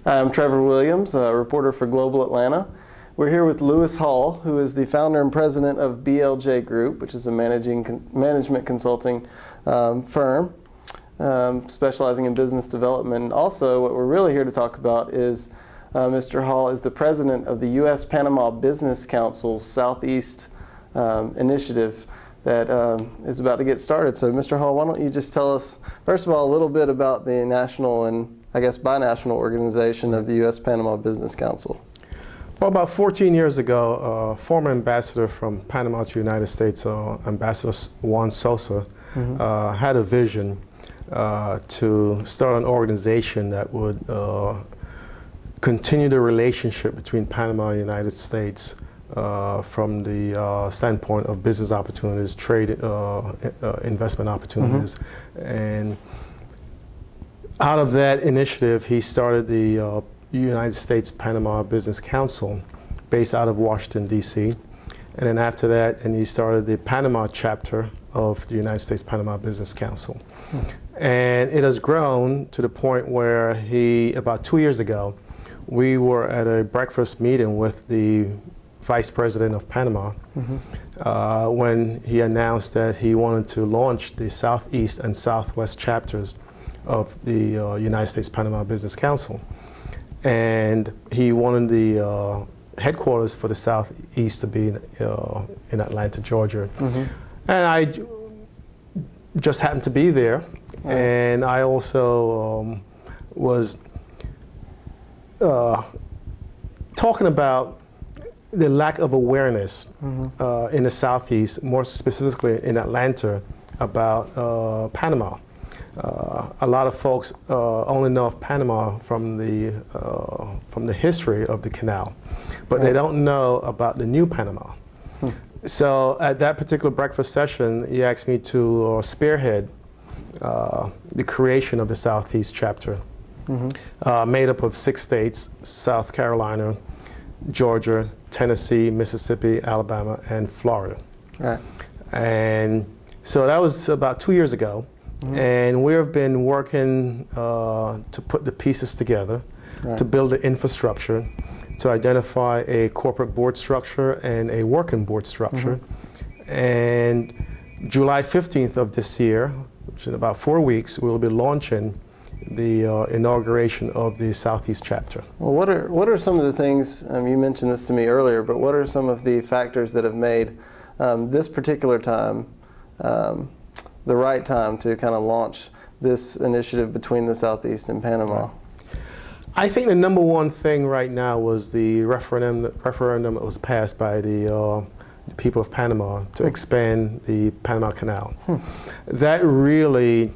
I'm Trevor Williams, a reporter for Global Atlanta. We're here with Lewis Hall, who is the founder and president of BLJ Group, which is a management consulting firm specializing in business development. And also, what we're really here to talk about is Mr. Hall is the president of the U.S. Panama Business Council's Southeast initiative that is about to get started. So, Mr. Hall, why don't you just tell us, first of all, a little bit about the national and, I guess, binational organization of the U.S. Panama Business Council. Well, about 14 years ago, a former ambassador from Panama to the United States, Ambassador Juan Sosa, had a vision to start an organization that would continue the relationship between Panama and the United States from the standpoint of business opportunities, trade, investment opportunities. And out of that initiative, he started the United States Panama Business Council, based out of Washington, D.C. And then after that, he started the Panama chapter of the United States Panama Business Council. And it has grown to the point where about 2 years ago, we were at a breakfast meeting with the Vice President of Panama when he announced that he wanted to launch the Southeast and Southwest chapters of the United States Panama Business Council. And he wanted the headquarters for the Southeast to be in Atlanta, Georgia. And I just happened to be there. And I also was talking about the lack of awareness in the Southeast, more specifically in Atlanta, about Panama. A lot of folks only know of Panama from the history of the canal, but they don't know about the new Panama. So at that particular breakfast session, he asked me to spearhead the creation of the Southeast chapter, made up of 6 states: South Carolina, Georgia, Tennessee, Mississippi, Alabama, and Florida. And so that was about 2 years ago. And we have been working to put the pieces together, to build the infrastructure, to identify a corporate board structure and a working board structure. And July 15th of this year, which is in about 4 weeks, we'll be launching the inauguration of the Southeast chapter. Well, what are some of the things, you mentioned this to me earlier, but what are some of the factors that have made this particular time the right time to kind of launch this initiative between the Southeast and Panama? I think the number one thing right now was the referendum that was passed by the people of Panama to expand the Panama Canal. That really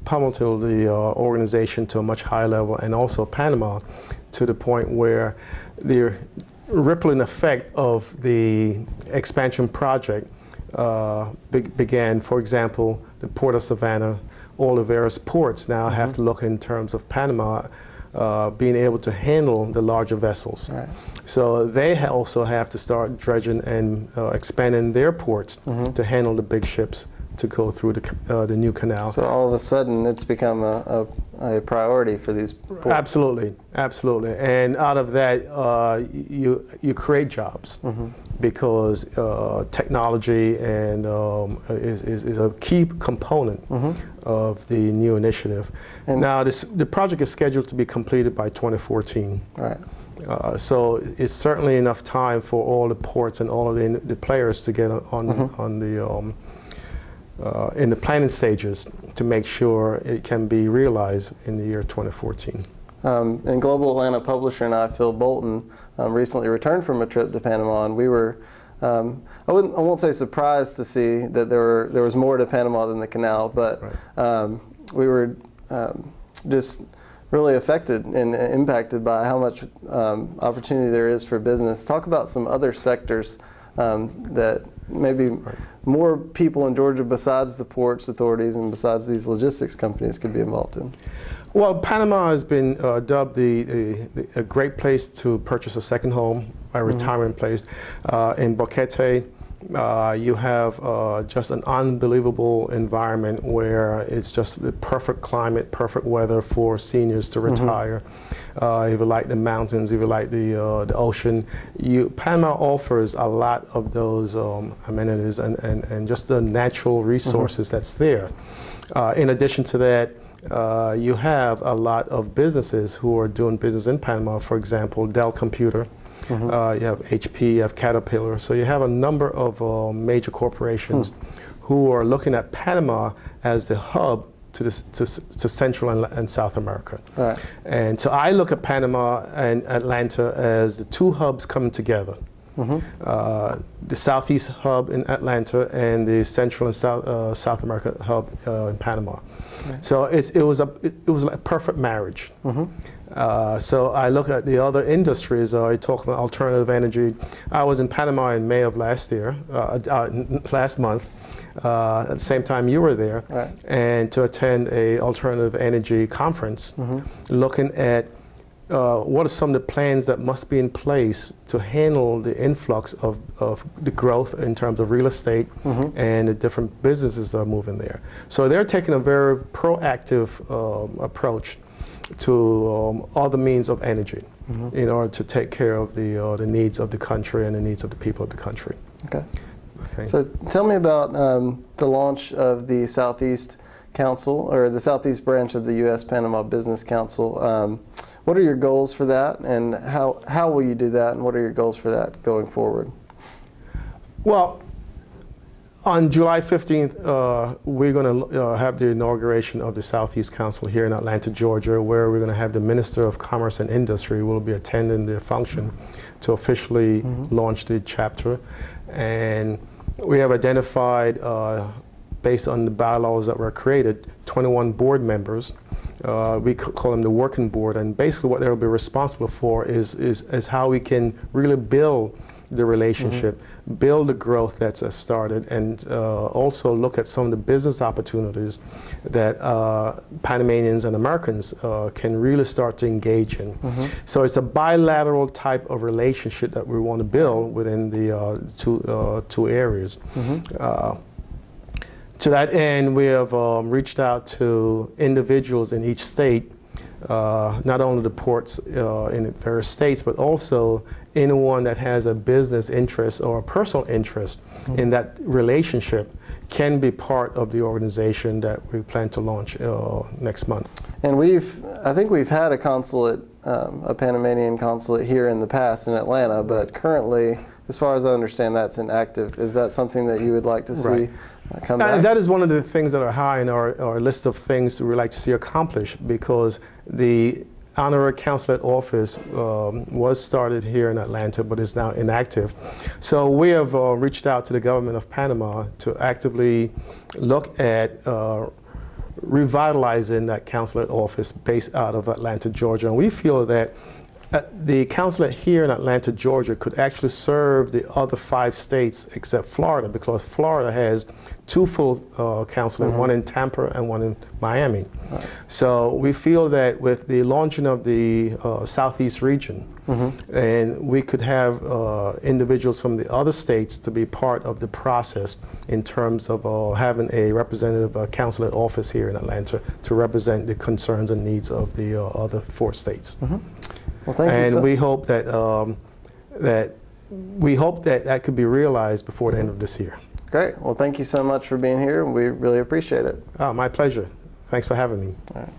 pummeled the organization to a much higher level, and also Panama to the point where the rippling effect of the expansion project began. For example, the Port of Savannah, all the various ports now have to look in terms of Panama being able to handle the larger vessels. So they also have to start dredging and expanding their ports to handle the big ships to go through the new canal. So all of a sudden it's become a priority for these ports. Absolutely, absolutely. And out of that, you create jobs because technology and is a key component of the new initiative. And now the project is scheduled to be completed by 2014. So it's certainly enough time for all the ports and all of the players to get on the in the planning stages to make sure it can be realized in the year 2014. And Global Atlanta publisher and I, Phil Bolton, recently returned from a trip to Panama, and we were, I won't say surprised to see that there was more to Panama than the canal, but we were just really affected and impacted by how much opportunity there is for business. Talk about some other sectors that maybe more people in Georgia besides the ports authorities and besides these logistics companies could be involved in. Well, Panama has been dubbed a great place to purchase a second home, a retirement place. In Boquete, You have just an unbelievable environment where it's just the perfect climate, perfect weather for seniors to retire. If you like the mountains, if you like the ocean, Panama offers a lot of those amenities and just the natural resources that's there. In addition to that, you have a lot of businesses who are doing business in Panama. For example, Dell Computer. You have HP, you have Caterpillar. So you have a number of major corporations who are looking at Panama as the hub to Central and South America. Right. And so I look at Panama and Atlanta as the two hubs coming together. The Southeast hub in Atlanta and the Central and South America hub in Panama. So it was a perfect marriage. So I look at the other industries. I talk about alternative energy. I was in Panama in May of last month, at the same time you were there, and to attend a alternative energy conference, looking at what are some of the plans that must be in place to handle the influx of the growth in terms of real estate and the different businesses that are moving there. So they're taking a very proactive approach to other means of energy in order to take care of the needs of the country and the needs of the people of the country. Okay. So tell me about the launch of the Southeast Council, or the Southeast branch of the U.S. Panama Business Council. What are your goals for that, and how will you do that, and what are your goals for that going forward? Well, on July 15th, we're going to have the inauguration of the Southeast Council here in Atlanta, Georgia, where we're going to have the Minister of Commerce and Industry will be attending the function to officially launch the chapter. And we have identified, based on the bylaws that were created, 21 board members. We call them the working board, and basically what they'll be responsible for is how we can really build the relationship, build the growth that's started, and also look at some of the business opportunities that Panamanians and Americans can really start to engage in. So it's a bilateral type of relationship that we want to build within the two areas. To that end, we have reached out to individuals in each state, not only the ports in various states, but also anyone that has a business interest or a personal interest in that relationship can be part of the organization that we plan to launch next month. And I think we've had a consulate, a Panamanian consulate here in the past in Atlanta, but currently, as far as I understand, that's inactive. Is that something that you would like to see come back? That is one of the things that are high in our list of things we would like to see accomplished, because the Honorary Consulate office was started here in Atlanta, but is now inactive. So we have reached out to the government of Panama to actively look at revitalizing that consulate office based out of Atlanta, Georgia. And we feel that the consulate here in Atlanta, Georgia could actually serve the other 5 states except Florida, because Florida has 2 full consulates, one in Tampa and one in Miami. So we feel that with the launching of the Southeast region, and we could have individuals from the other states to be part of the process in terms of having a representative consulate office here in Atlanta to represent the concerns and needs of the other 4 states. Well, thank you. And we hope that that could be realized before the end of this year. Great. Well, thank you so much for being here. We really appreciate it. Oh, my pleasure. Thanks for having me. All right.